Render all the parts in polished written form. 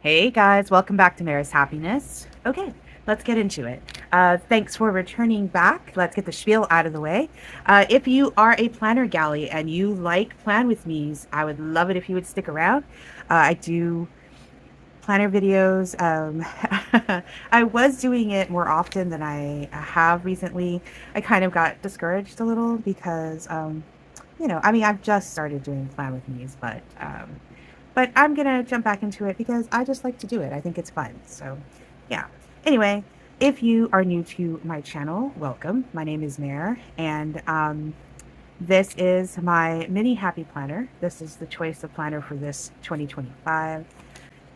Hey guys, welcome back to Mair's Happiness. Okay, let's get into it. Thanks for returning back. Let's get the spiel out of the way. If you are a planner galley and you like Plan With Me's, I would love it if you would stick around. I do planner videos. I was doing it more often than I have recently. I kind of got discouraged a little because, I mean, I've just started doing Plan With Me's, but I'm gonna jump back into it because I just like to do it. I think it's fun. So, yeah. Anyway, if you are new to my channel, welcome. My name is Mair, and this is my mini happy planner. This is the choice of planner for this 2025.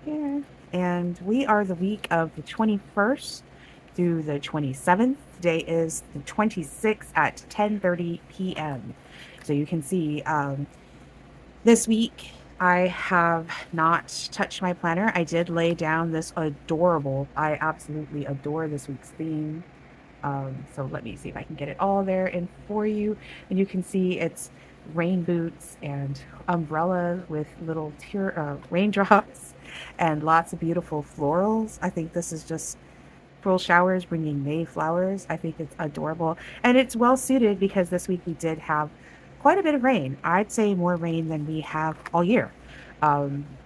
Yeah. And we are the week of the 21st through the 27th. Today is the 26th at 10:30 p.m. So you can see this week, I have not touched my planner. I did lay down this adorable, I absolutely adore this week's theme. So let me see if I can get it all there in for you. And you can see it's rain boots and umbrella with little raindrops and lots of beautiful florals. I think this is just April showers bringing May flowers. I think it's adorable. And it's well suited because this week we did have quite a bit of rain. I'd say more rain than we have all year,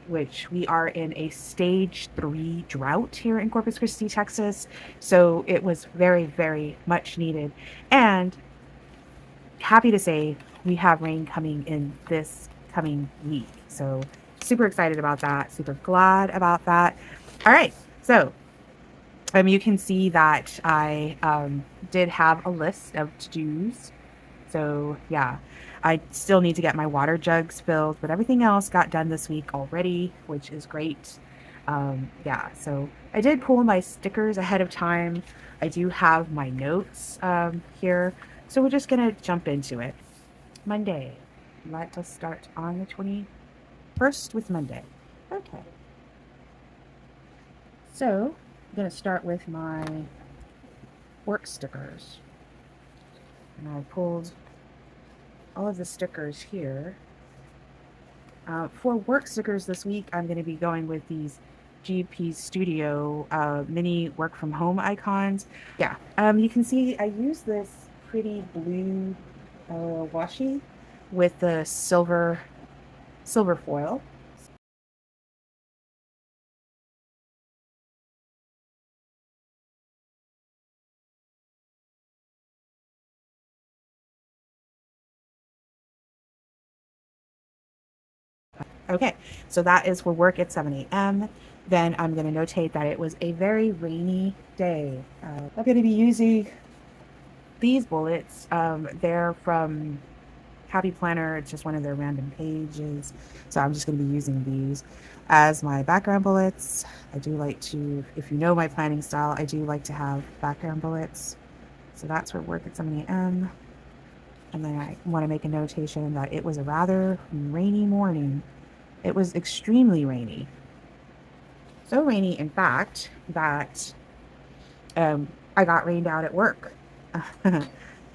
which we are in a stage 3 drought here in Corpus Christi, Texas. So it was very, very much needed. And happy to say we have rain coming in this coming week. So super excited about that. Super glad about that. All right. So you can see that I did have a list of to-dos. So yeah, I still need to get my water jugs filled, but everything else got done this week already, which is great. Yeah, so I did pull my stickers ahead of time. I do have my notes here. So we're just gonna jump into it. Monday. Let us start on the 21st with Monday. Okay. So I'm gonna start with my work stickers. And I pulled all of the stickers here. For work stickers this week, I'm going to be going with these GP Studio mini work from home icons. Yeah, you can see I use this pretty blue washi with the silver foil. Okay, so that is for work at 7 a.m. Then I'm going to notate that it was a very rainy day. I'm going to be using these bullets. They're from Happy Planner. It's just one of their random pages. So I'm just going to be using these as my background bullets. I do like to, if you know my planning style, I do like to have background bullets. So that's for work at 7 a.m. And then I want to make a notation that it was a rather rainy morning. It was extremely rainy. So rainy, in fact, that I got rained out at work.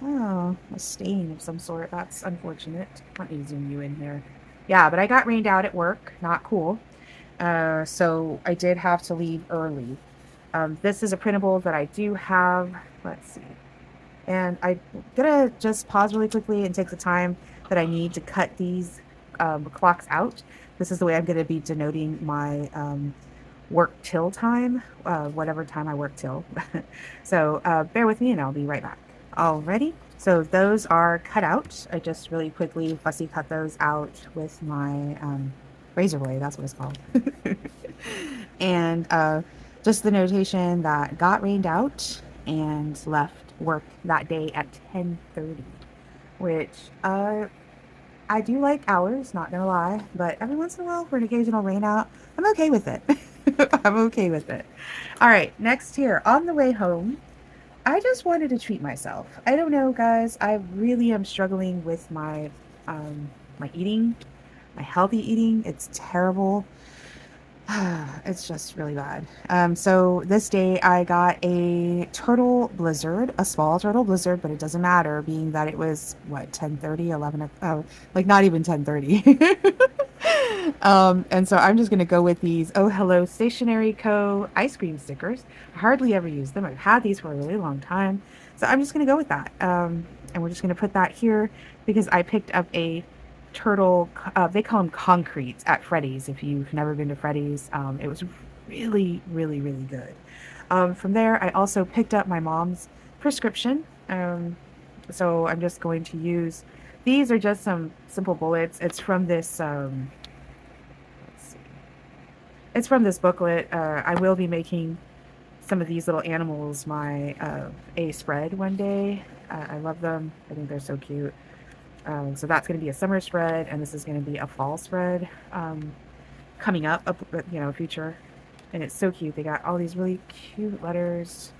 Oh, a stain of some sort. That's unfortunate. Let me zoom you in here. Yeah, but I got rained out at work. Not cool. So I did have to leave early. This is a printable that I do have. Let's see. And I'm gonna just pause really quickly and take the time that I need to cut these clocks out. This is the way I'm gonna be denoting my work till time, whatever time I work till. So bear with me and I'll be right back. Alrighty, so those are cut out. I just really quickly fussy cut those out with my razor blade, that's what it's called. And just the notation that got rained out and left work that day at 10:30, which I do like hours, not gonna lie, but every once in a while for an occasional rain out, I'm okay with it. I'm okay with it. All right, next here, on the way home, I just wanted to treat myself. I don't know, guys, I really am struggling with my eating, my healthy eating. It's terrible. It's just really bad. So this day I got a turtle blizzard, a small turtle blizzard, but it doesn't matter being that it was what, 10:30, 11, like not even 10:30. And so I'm just going to go with these Oh Hello Stationery Co. ice cream stickers. I hardly ever use them. I've had these for a really long time. So I'm just going to go with that. And we're just going to put that here because I picked up a turtle, they call them concretes at Freddy's. If you've never been to Freddy's, it was really, really, really good. From there, I also picked up my mom's prescription. So I'm just going to use, these are just some simple bullets. It's from this, let's see. It's from this booklet. I will be making some of these little animals my a spread one day. I love them. I think they're so cute. So that's going to be a summer spread, and this is going to be a fall spread coming up, future. And it's so cute. They got all these really cute letters.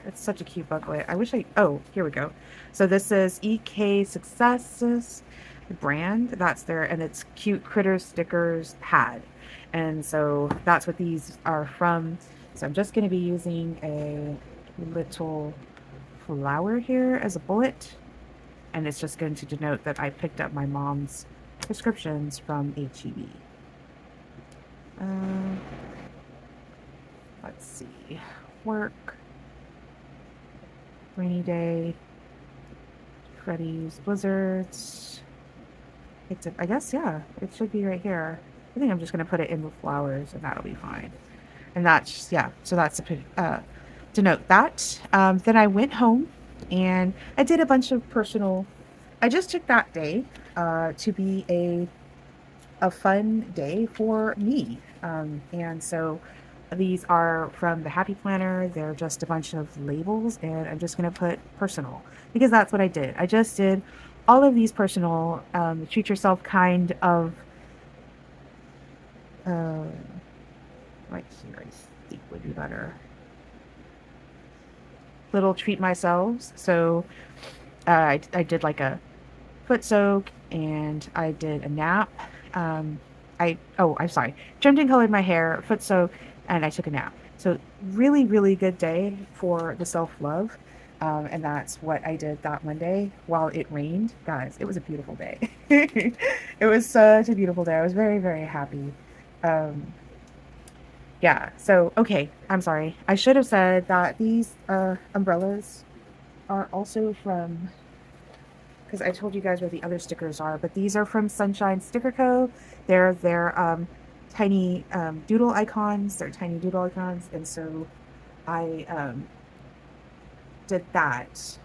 It's such a cute booklet. I wish oh, here we go. So this is EK Successes brand. That's their, and it's Cute Critters Stickers Pad. And so that's what these are from. So I'm just going to be using a little flower here as a bullet. And it's just going to denote that I picked up my mom's prescriptions from HEB. Let's see. Work. Rainy day. Freddy's Blizzards. I guess, yeah, it should be right here. I think I'm just going to put it in with flowers and that'll be fine. And that's, yeah, so that's to denote that. Then I went home and I did a bunch of personal, I just took that day to be a fun day for me. And so these are from the Happy Planner. They're just a bunch of labels, and I'm just going to put personal because that's what I did. I just did all of these personal, treat yourself kind of, right here, I think would be better. Little treat myself. So I did like a foot soak and I did a nap. I'm sorry, trimmed and colored my hair, foot soak, and I took a nap. So really, really good day for the self-love. And that's what I did that Monday while it rained. Guys, it was a beautiful day. It was such a beautiful day. I was very, very happy. Um, yeah, so, okay, I'm sorry. I should have said that these umbrellas are also from, because I told you guys where the other stickers are, but these are from Sunshine Sticker Co. They're tiny doodle icons. They're tiny doodle icons, and so I did that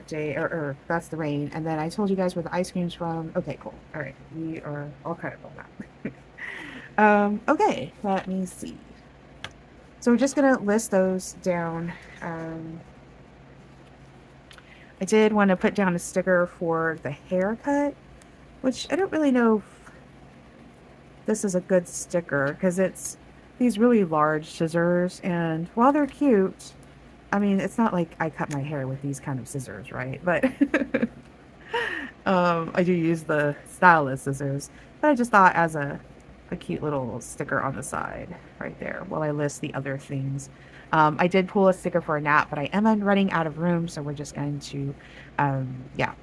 day, or that's the rain. And then I told you guys where the ice cream's from. Okay, cool. All right, we are all caught up on that. Okay, let me see. So we're just gonna list those down. I did want to put down a sticker for the haircut, which I don't really know if this is a good sticker because it's these really large scissors, and while they're cute, I mean, it's not like I cut my hair with these kind of scissors, right? But I do use the stylus scissors, but I just thought as a cute little sticker on the side right there while I list the other things. I did pull a sticker for a nap, but I am running out of room, so we're just going to, yeah,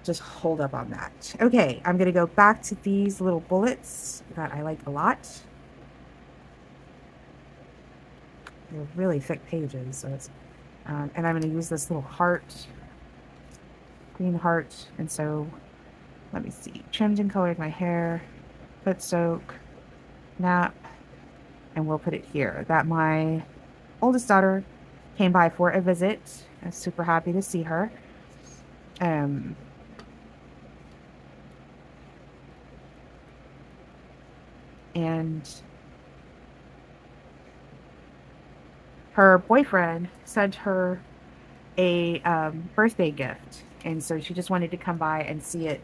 just hold up on that. Okay, I'm going to go back to these little bullets that I like a lot. They're really thick pages, so it's, and I'm going to use this little heart, green heart, and so, let me see, trimmed and colored my hair, foot soak, nap, and we'll put it here. That my oldest daughter came by for a visit. I was super happy to see her. And her boyfriend sent her a birthday gift, and so she just wanted to come by and see it.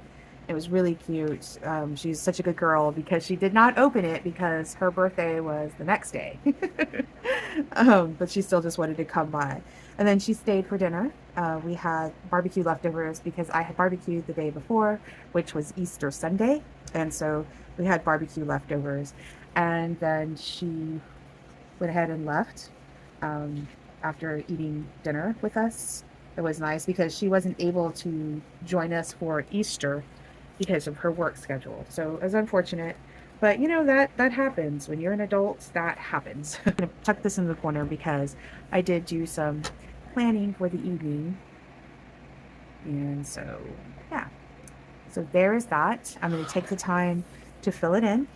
It was really cute. She's such a good girl because she did not open it because her birthday was the next day. But she still just wanted to come by. And then she stayed for dinner. We had barbecue leftovers because I had barbecued the day before, which was Easter Sunday. And so we had barbecue leftovers. And then she went ahead and left after eating dinner with us. It was nice because she wasn't able to join us for Easter because of her work schedule. So it's unfortunate. But you know that happens when you're an adult. That happens. I'm gonna tuck this in the corner because I did do some planning for the evening, and so yeah. So there is that. I'm gonna take the time to fill it in.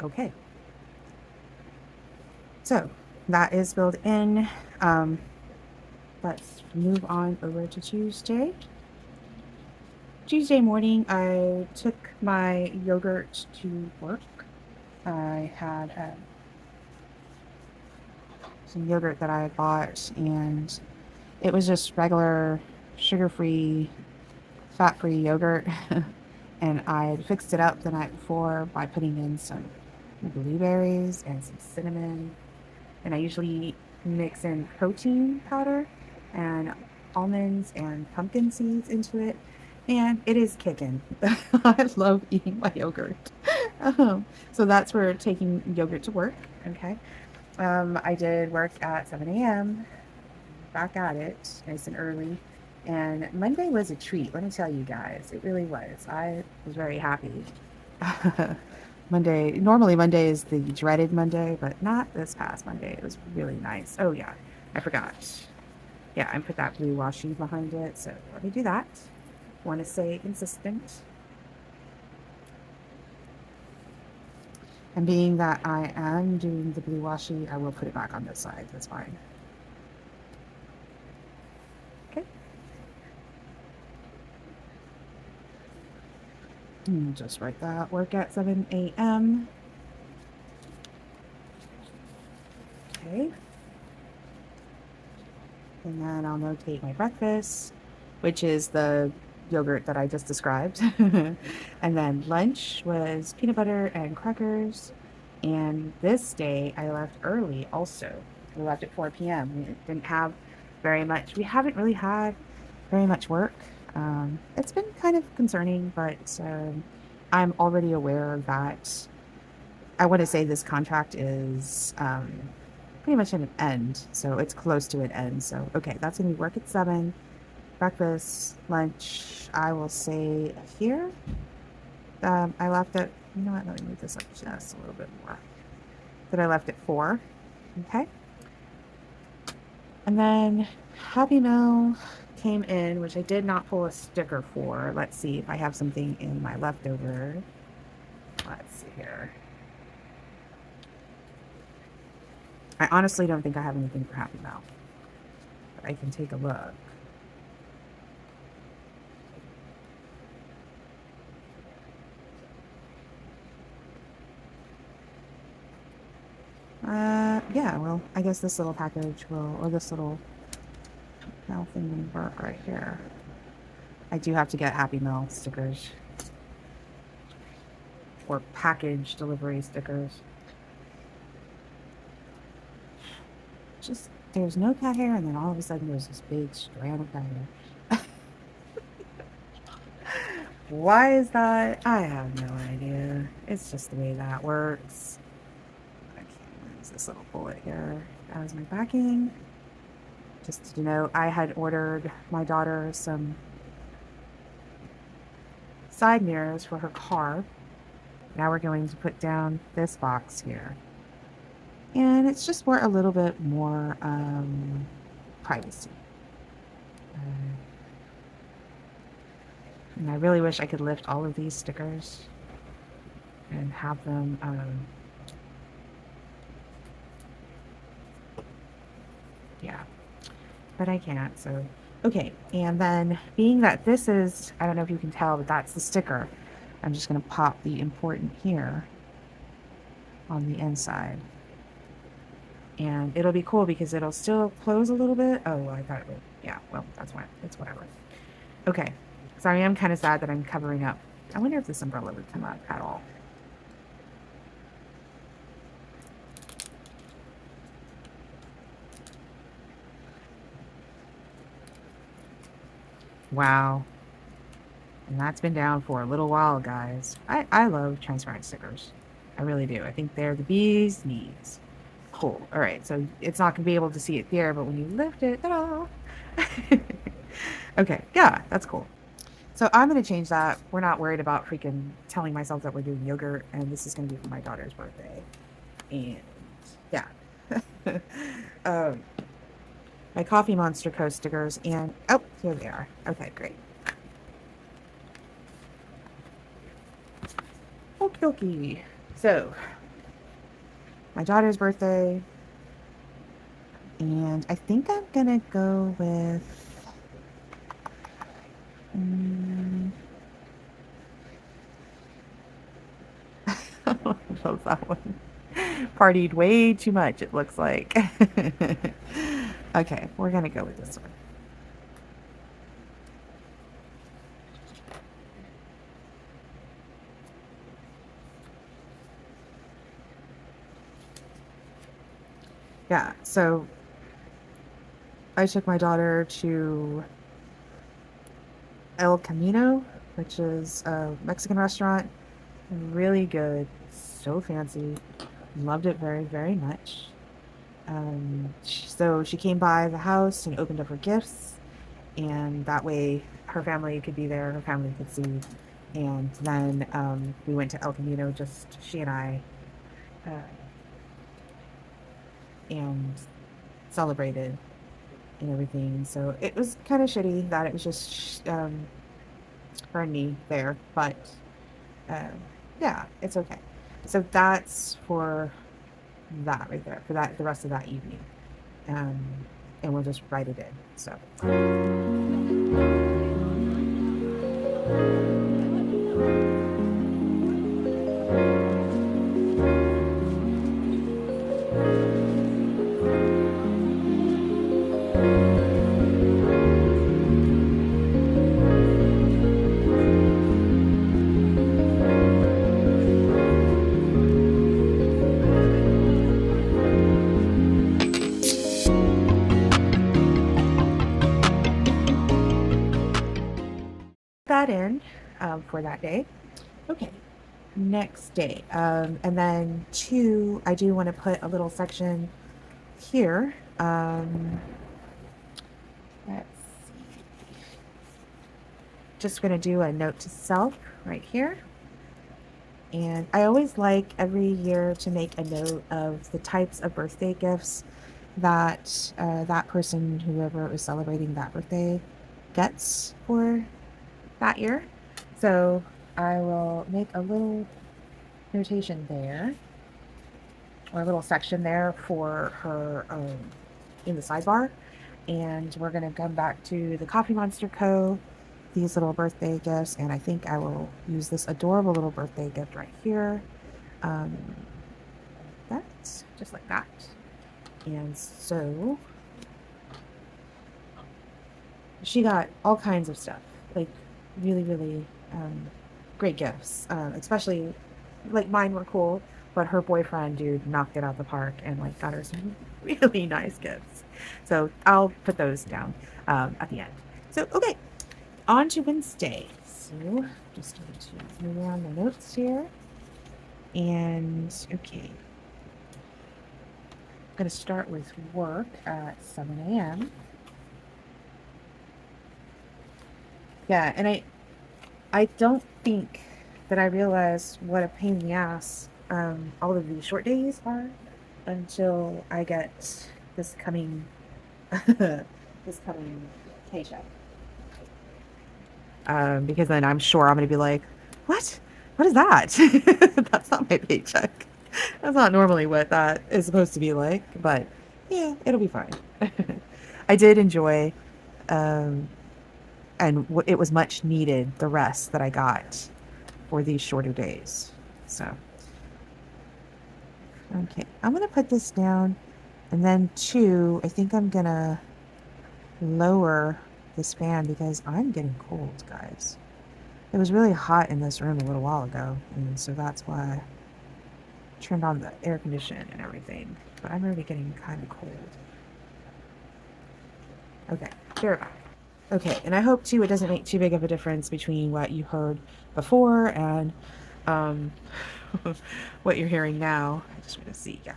Okay, so that is filled in. Um, let's move on over to Tuesday. Tuesday morning, I took my yogurt to work. I had some yogurt that I had bought, and it was just regular sugar-free, fat-free yogurt. And I had fixed it up the night before by putting in some blueberries and some cinnamon. And I usually mix in protein powder and almonds and pumpkin seeds into it. And it is kicking. I love eating my yogurt. So that's for taking yogurt to work. Okay. I did work at 7 a.m. Back at it, nice and early. And Monday was a treat, let me tell you guys. It really was. I was very happy. Normally Monday is the dreaded Monday, but not this past Monday. It was really nice. Oh, yeah, I forgot. Yeah, I put that blue washi behind it, so let me do that. Want to stay consistent. And being that I am doing the blue washi, I will put it back on this side. That's fine. Okay. Just write that. Work at 7 a.m. Okay. And then I'll notate my breakfast, which is the yogurt that I just described. And then lunch was peanut butter and crackers. And this day I left early also. We left at 4 p.m. We didn't have very much. We haven't really had very much work. It's been kind of concerning, but I'm already aware that I want to say this contract is pretty much an end. So it's close to an end. So, okay, that's going to be work at 7, breakfast, lunch, I will say here. I left at, you know what, let me move this up just a little bit more. That I left at 4. Okay. And then Happy Meal came in, which I did not pull a sticker for. Let's see if I have something in my leftover. Let's see here. I honestly don't think I have anything for Happy Meal, but I can take a look. Yeah, well, I guess this little package will, or this little mail thing will work right here. I do have to get Happy Meal stickers. Or package delivery stickers. Just, there's no cat hair, and then all of a sudden there's this big strand of cat hair. Why is that? I have no idea. It's just the way that works. I can't use this little bullet here as my backing. Just to note, I had ordered my daughter some side mirrors for her car. Now we're going to put down this box here. And it's just for a little bit more privacy. And I really wish I could lift all of these stickers and have them yeah, but I can't. So okay, and then being that this is, I don't know if you can tell, but that's the sticker, I'm just going to pop the important here on the inside. And it'll be cool because it'll still close a little bit. Oh, I thought it would. Yeah, well, that's why. It's whatever. Okay. Sorry, I'm kind of sad that I'm covering up. I wonder if this umbrella would come up at all. Wow. And that's been down for a little while, guys. I love transparent stickers. I really do. I think they're the bee's knees. Cool. All right. So it's not going to be able to see it there, but when you lift it, ta-da! Okay. Yeah, that's cool. So I'm going to change that. We're not worried about freaking telling myself that we're doing yogurt, and this is going to be for my daughter's birthday. And yeah. um, my Coffee Monster Co. stickers, and oh, here they are. Okay, great. Okie dokie. So, my daughter's birthday, and I think I'm gonna go with. Mm, I love that one. Partied way too much, it looks like. Okay, we're gonna go with this one. Yeah, so I took my daughter to El Camino, which is a Mexican restaurant. Really good, so fancy. Loved it very, very much. So she came by the house and opened up her gifts, and that way her family could be there, her family could see. And then we went to El Camino, just she and I, uh, and celebrated and everything. So it was kind of shitty that it was just her and me there, but uh, yeah, it's okay. So that's for that right there, for that the rest of that evening, um, and we'll just write it in. So. That in for that day. Okay, next day. And then two, I do want to put a little section here. Let's see. Just going to do a note to self right here. And I always like every year to make a note of the types of birthday gifts that that person, whoever is celebrating that birthday, gets for that year. So I will make a little notation there, or a little section there for her in the sidebar. And we're going to come back to the Coffee Monster Co. These little birthday gifts, and I think I will use this adorable little birthday gift right here. Um, that's just like that. And so she got all kinds of stuff, like really, really great gifts. Especially like mine were cool, but her boyfriend, dude, knocked it out the park and like got her some really nice gifts. So I'll put those down at the end. So okay, on to Wednesday. So just going to move around the notes here, and okay. I'm going to start with work at 7 a.m. Yeah, and I don't think that I realized what a pain in the ass all of these short days are until I get this coming this coming paycheck. Because then I'm sure I'm going to be like, what? What is that? That's not my paycheck. That's not normally what that is supposed to be like, but yeah, it'll be fine. I did enjoy, um, and it was much needed, the rest that I got for these shorter days. So, okay, I'm going to put this down. And then two, I think I'm going to lower this fan because I'm getting cold, guys. It was really hot in this room a little while ago, and so that's why I turned on the air condition and everything. But I'm already getting kind of cold. Okay, be right back. Okay, and I hope too it doesn't make too big of a difference between what you heard before and um, what you're hearing now. I just want to see, yeah.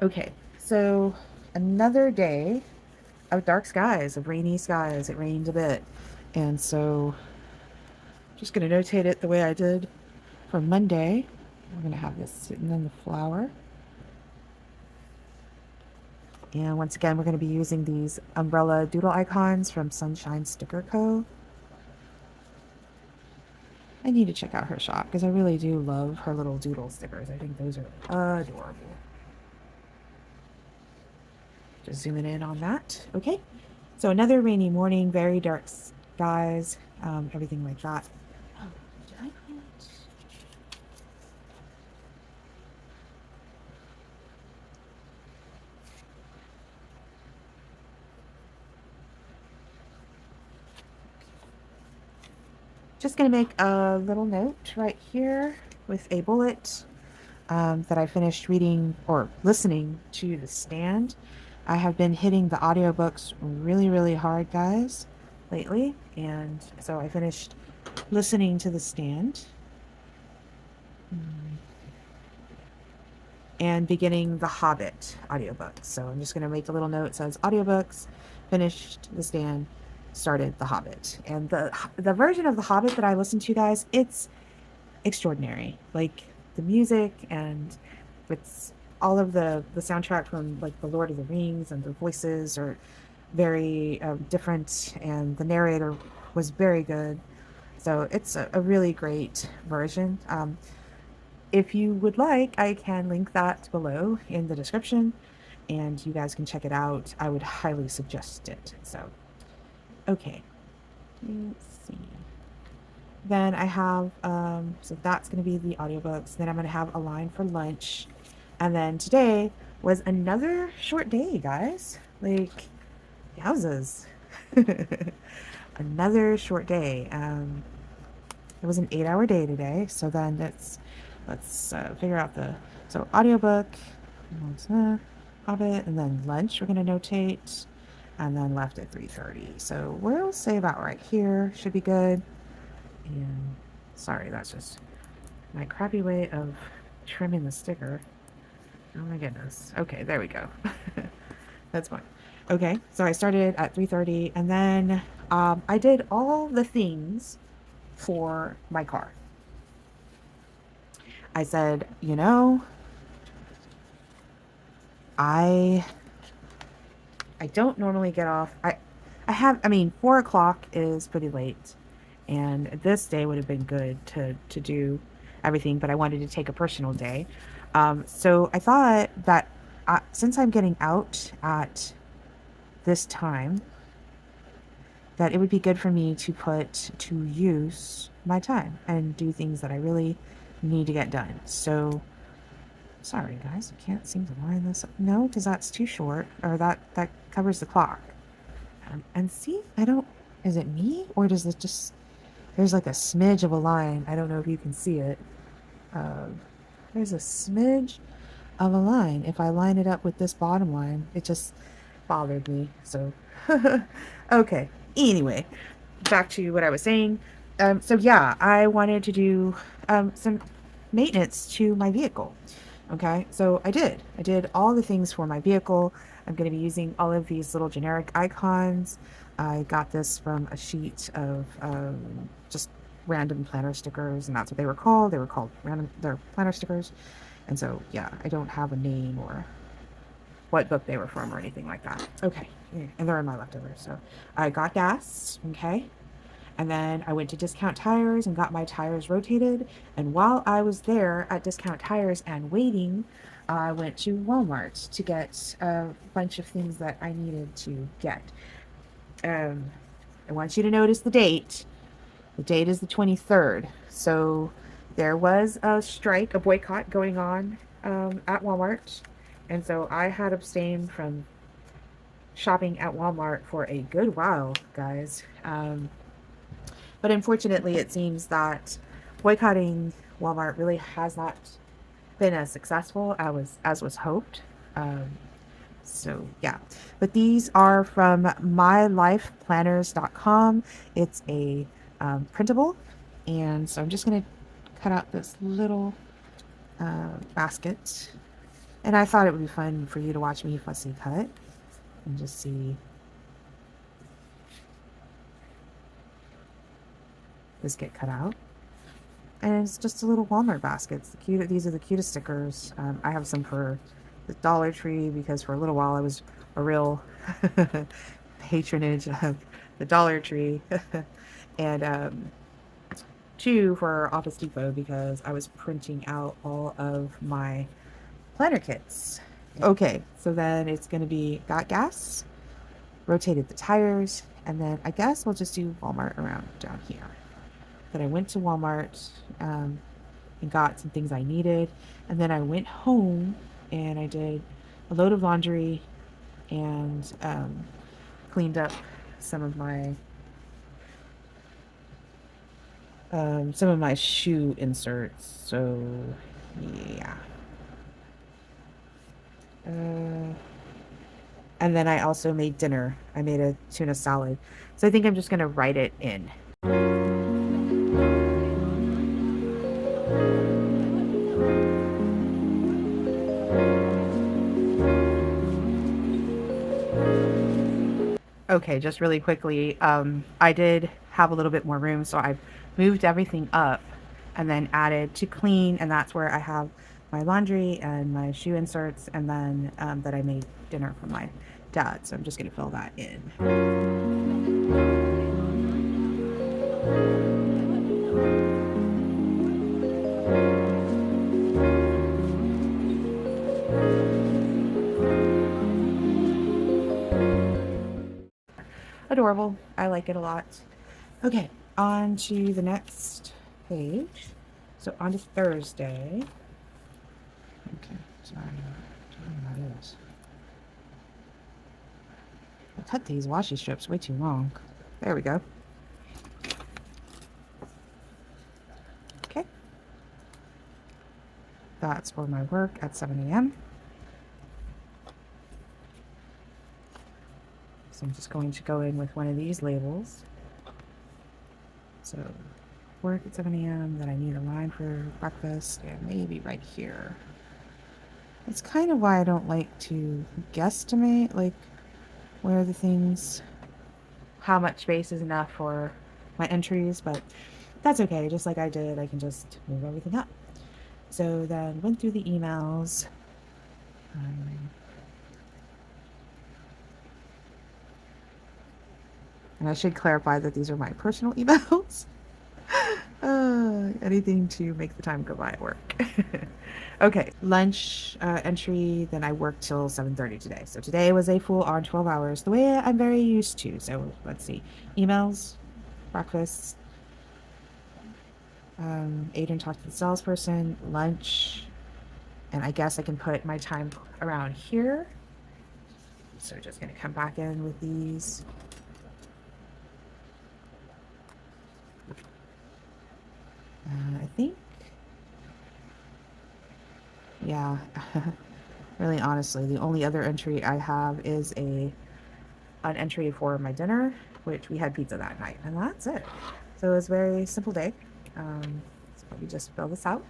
Okay, so another day of dark skies, of rainy skies. It rained a bit, and so I'm just gonna notate it the way I did for Monday. We're gonna have this sitting in the flower. And once again, we're going to be using these umbrella doodle icons from Sunshine Sticker Co. I need to check out her shop because I really do love her little doodle stickers. I think those are adorable. Just zooming in on that. Okay. So another rainy morning, very dark skies, everything like that. Oh, did I plant? Just going to make a little note right here with a bullet that I finished reading or listening to The Stand. I have been hitting the audiobooks really, really hard, guys, lately. And so I finished listening to The Stand and beginning the Hobbit audiobooks. So I'm just going to make a little note that says audiobooks, finished The Stand, started the Hobbit. And the version of the Hobbit that I listened to, guys, it's extraordinary. Like the music and it's all of the soundtrack from like the Lord of the Rings and the voices are very different, and the narrator was very good. So it's a really great version. If you would like, I can link that below in the description and you guys can check it out. I would highly suggest it. So, okay, let's see. Then I have, so that's going to be the audiobooks. Then I'm going to have a line for lunch. And then today was another short day, guys. Like, yowzas. Another short day. It was an 8-hour day today. So then let's figure out so audiobook, Hobbit, and then lunch we're going to notate. And then left at 3:30. So we'll say about right here. Should be good. And sorry, that's just my crappy way of trimming the sticker. Oh my goodness. Okay, there we go. That's fine. Okay, so I started at 3:30 and then I did all the things for my car. I said, I don't normally get off. I mean, 4 o'clock is pretty late. And this day would have been good to do everything, but I wanted to take a personal day. So I thought that since I'm getting out at this time, that it would be good for me to put to use my time and do things that I really need to get done. So sorry guys, I can't seem to line this up. No, because that's too short, or that covers the clock. And see, is it me or does it just, there's like a smidge of a line. I don't know if you can see it. There's a smidge of a line. If I line it up with this bottom line, it just bothered me. So, okay. Anyway, back to what I was saying. So yeah, I wanted to do some maintenance to my vehicle. Okay, so I did all the things for my vehicle. I'm going to be using all of these little generic icons. I got this from a sheet of just random planner stickers, and that's what they were called. They were called they're planner stickers. And so, yeah, I don't have a name or what book they were from or anything like that. Okay, and they're in my leftovers. So I got gas, okay? And then I went to Discount Tires and got my tires rotated. And while I was there at Discount Tires and waiting, I went to Walmart to get a bunch of things that I needed to get. I want you to notice the date. The date is the 23rd. So there was a strike, a boycott going on at Walmart. And so I had abstained from shopping at Walmart for a good while, guys. But unfortunately, it seems that boycotting Walmart really has not been as successful as was hoped. Um, so yeah, but these are from mylifeplanners.com. It's a printable, and so I'm just gonna cut out this little basket. And I thought it would be fun for you to watch me fussy cut and just see this get cut out. And it's just a little Walmart basket. These are the cutest stickers. I have some for the Dollar Tree because for a little while I was a real patronage of the Dollar Tree, and two for Office Depot because I was printing out all of my planner kits. Okay, so then it's going to be got gas, rotated the tires, and then I guess we'll just do Walmart around down here. Then I went to Walmart and got some things I needed, and then I went home and I did a load of laundry and cleaned up some of my shoe inserts. So yeah. And then I also made dinner. I made a tuna salad. So I think I'm just gonna write it in. Okay, just really quickly, I did have a little bit more room, so I moved everything up and then added to clean, and that's where I have my laundry and my shoe inserts, and then that I made dinner for my dad. So I'm just gonna fill that in. Adorable. I like it a lot. Okay, on to the next page. So on to Thursday. Okay, sorry. I don't know what that is. I cut these washi strips way too long. There we go. Okay. That's for my work at 7 a.m. So I'm just going to go in with one of these labels. So work at 7 a.m. Then I need a line for breakfast, and maybe right here. It's kind of why I don't like to guesstimate, like, where the things, how much space is enough for my entries, but that's okay. Just like I did, I can just move everything up. So then went through the emails. And I should clarify that these are my personal emails. Anything to make the time go by at work. Okay, lunch entry, then I worked till 7:30 today. So today was a full on 12 hours, the way I'm very used to. So let's see. Emails, breakfast, Adrian talked to the salesperson, lunch, and I guess I can put my time around here. So just gonna come back in with these. I think, yeah, really honestly, the only other entry I have is an entry for my dinner, which we had pizza that night, and that's it. So it was a very simple day. So let me just fill this out.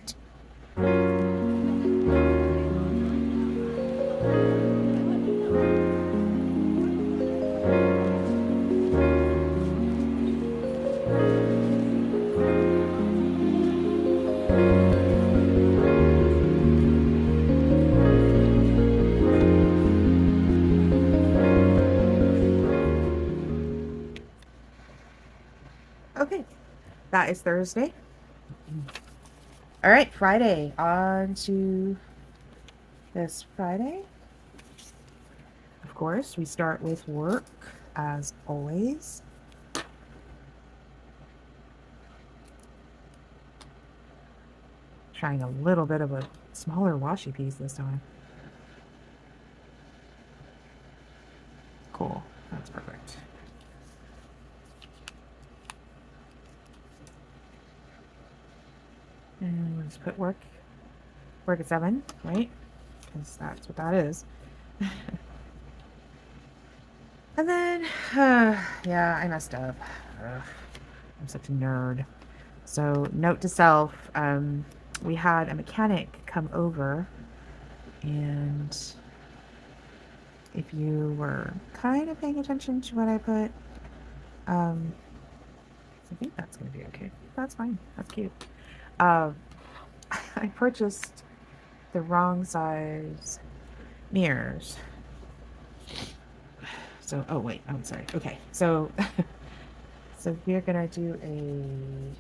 Okay, that is Thursday. All right, Friday. On to this Friday. Of course, we start with work, as always. Trying a little bit of a smaller washi piece this time. And we'll just put work at 7, right? Because that's what that is. And then, yeah, I messed up. Ugh, I'm such a nerd. So, note to self, we had a mechanic come over, and if you were kind of paying attention to what I put, um, I think that's going to be okay. That's fine. That's cute. Uh, I purchased the wrong size mirrors. So, oh wait, I'm sorry. Okay, so so we're gonna do an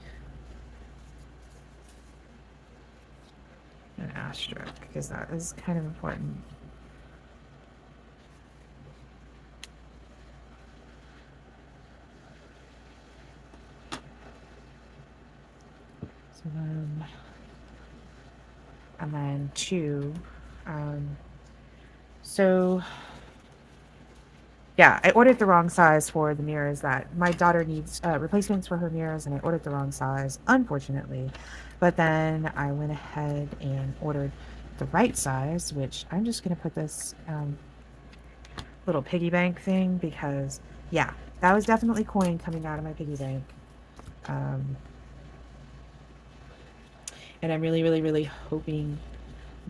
asterisk because that is kind of important. So then, and then 2. Um, so yeah, I ordered the wrong size for the mirrors that my daughter needs replacements for her mirrors, and I ordered the wrong size, unfortunately. But then I went ahead and ordered the right size, which I'm just going to put this little piggy bank thing because, yeah, that was definitely coin coming out of my piggy bank. Um, and I'm really, really, really hoping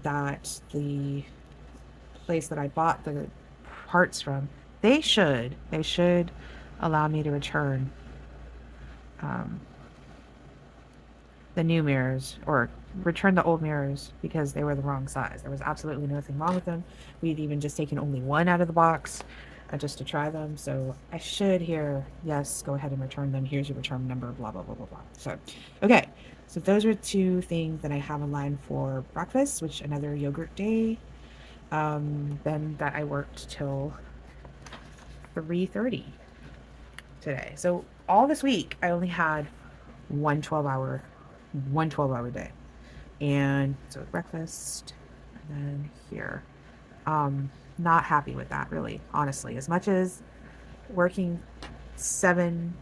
that the place that I bought the parts from, they should allow me to return um, the new mirrors or return the old mirrors because they were the wrong size. There was absolutely nothing wrong with them. We'd even just taken only one out of the box just to try them. So I should hear, yes, go ahead and return them. Here's your return number, blah, blah, blah, blah, blah. So, okay. So those are 2 things that I have in line for breakfast, which another yogurt day. Then that I worked till 3:30 today. So all this week I only had one 12-hour day. And so breakfast and then here. Not happy with that really, honestly. As much as working 7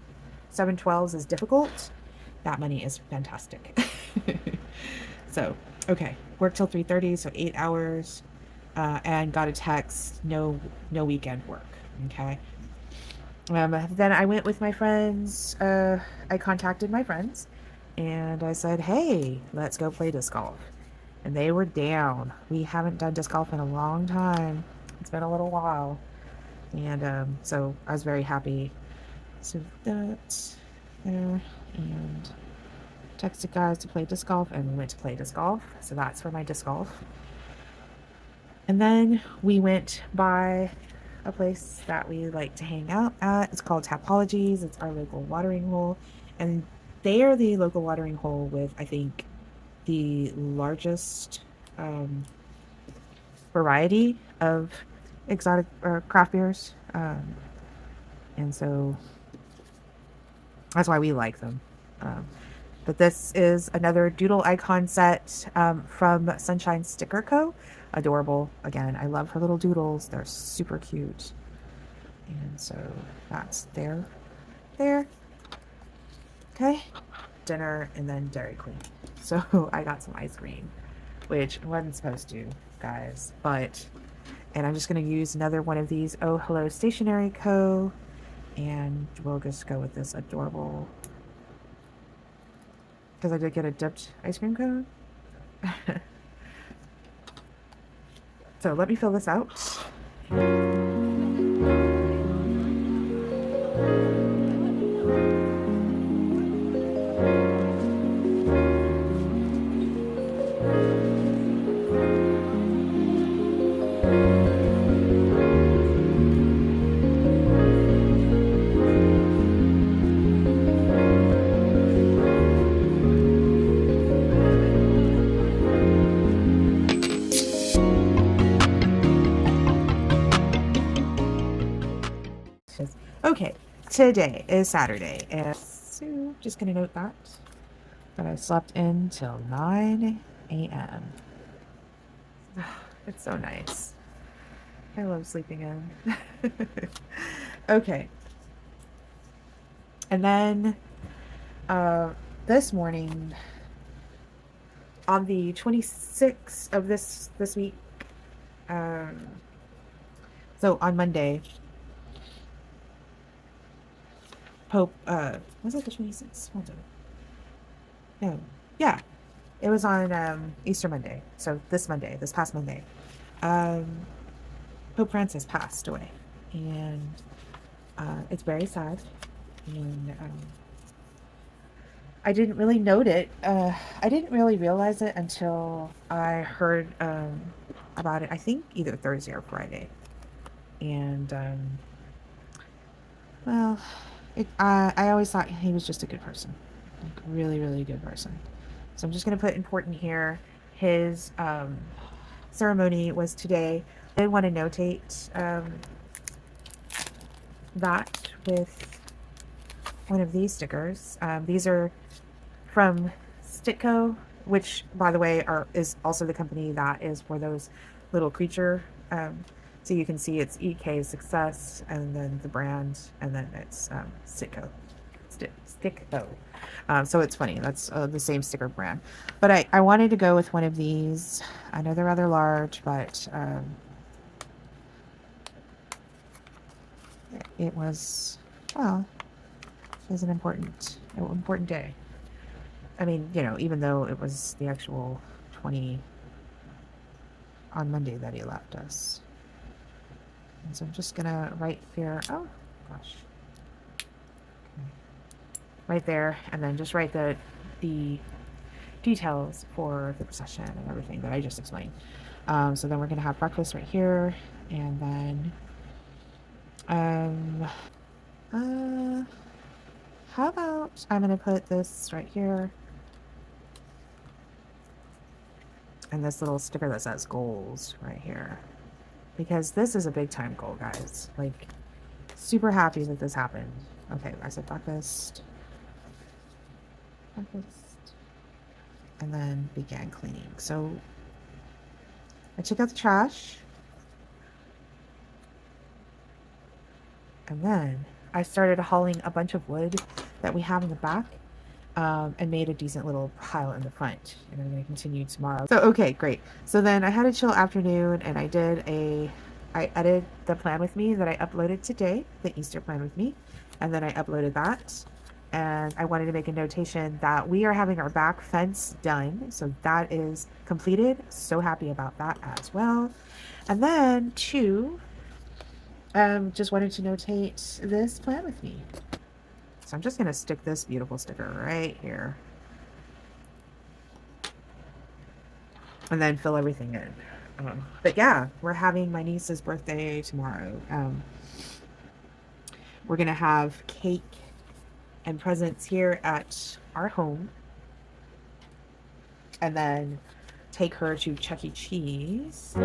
12s is difficult, that money is fantastic. So, okay. Work till 3:30, so 8 hours. And got a text, no weekend work. Okay. Then I went with my friends. I contacted my friends and I said, hey, let's go play disc golf. And they were down. We haven't done disc golf in a long time. It's been a little while. And so I was very happy. So that's there. And texted guys to play disc golf and we went to play disc golf. So that's for my disc golf. And then we went by a place that we like to hang out at. It's called Tapologies. It's our local watering hole. And they are the local watering hole with, I think, the largest variety of exotic craft beers. And so that's why we like them. But this is another doodle icon set from Sunshine Sticker Co. Adorable. Again, I love her little doodles. They're super cute. And so that's there. Okay. Dinner and then Dairy Queen. So I got some ice cream, which I wasn't supposed to, guys. And I'm just going to use another one of these Oh Hello Stationery Co. And we'll just go with this adorable, because I did get a dipped ice cream cone. So let me fill this out. Okay, today is Saturday, and so just gonna note that I slept in till 9 a.m. It's so nice. I love sleeping in. Okay, and then this morning on the 26th of this week, so on Monday, Pope, was it the 26th? Hold on. No. Yeah. It was on Easter Monday. So this Monday, this past Monday. Um, Pope Francis passed away. And it's very sad. And I didn't really note it. I didn't really realize it until I heard about it, I think either Thursday or Friday. And, well, I always thought he was just a good person. Like, really, really good person. So I'm just going to put important here. His ceremony was today. I did want to notate that with one of these stickers. These are from Stitco, which, by the way, is also the company that is for those little creature. So you can see it's EK Success, and then the brand, and then it's Stitco. Stitco. So it's funny. That's the same sticker brand. But I wanted to go with one of these. I know they're rather large, but it was, well, it was an important day. I mean, even though it was the actual 20 on Monday that he left us. And so I'm just gonna write here. Oh gosh. Okay. Right there, and then just write the details for the procession and everything that I just explained. So then we're gonna have breakfast right here, and then how about I'm gonna put this right here, and this little sticker that says goals right here, because this is a big time goal, guys. Like, super happy that this happened. Okay, I said breakfast, and then began cleaning. So I took out the trash, and then I started hauling a bunch of wood that we have in the back, and made a decent little pile in the front. And I'm going to continue tomorrow. So, okay, great. So then I had a chill afternoon, and I edited the plan with me that I uploaded today, the Easter plan with me, and then I uploaded that. And I wanted to make a notation that we are having our back fence done. So that is completed. So happy about that as well. And then two, just wanted to notate this plan with me. So I'm just going to stick this beautiful sticker right here. And then fill everything in. But yeah, we're having my niece's birthday tomorrow. We're going to have cake and presents here at our home. And then take her to Chuck E. Cheese.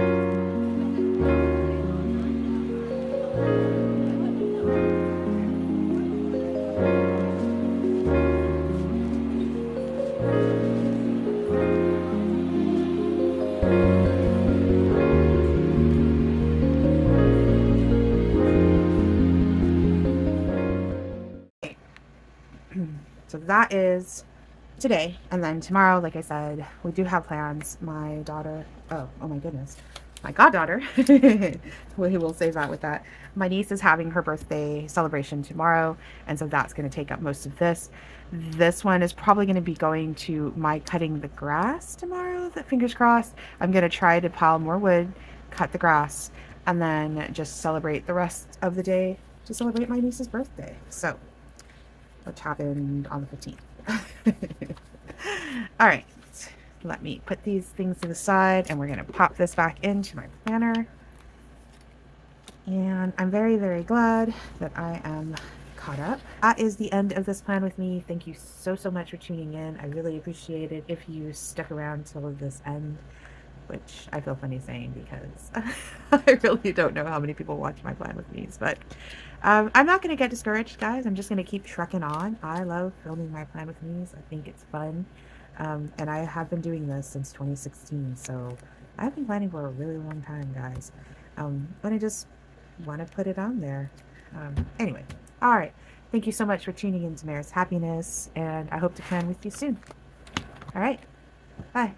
So that is today. And then tomorrow, like I said, we do have plans. My daughter, oh my goodness, my goddaughter, we will save that with that. My niece is having her birthday celebration tomorrow, and so that's going to take up most of this. This one is probably going to be going to my cutting the grass tomorrow. Fingers crossed. I'm going to try to pile more wood, cut the grass, and then just celebrate the rest of the day to celebrate my niece's birthday. So, which happened on the 15th. All right, let me put these things to the side, and we're going to pop this back into my planner. And I'm very, very glad that I am caught up. That is the end of this plan with me. Thank you so much for tuning in. I really appreciate it if you stuck around till this end, which I feel funny saying because I really don't know how many people watch my plan with me. But I'm not going to get discouraged, guys. I'm just going to keep trekking on. I love filming my plan with me's. I think it's fun. And I have been doing this since 2016. So I've been planning for a really long time, guys. But I just want to put it on there. Anyway, all right. Thank you so much for tuning in to Mair's Happiness. And I hope to plan with you soon. All right. Bye.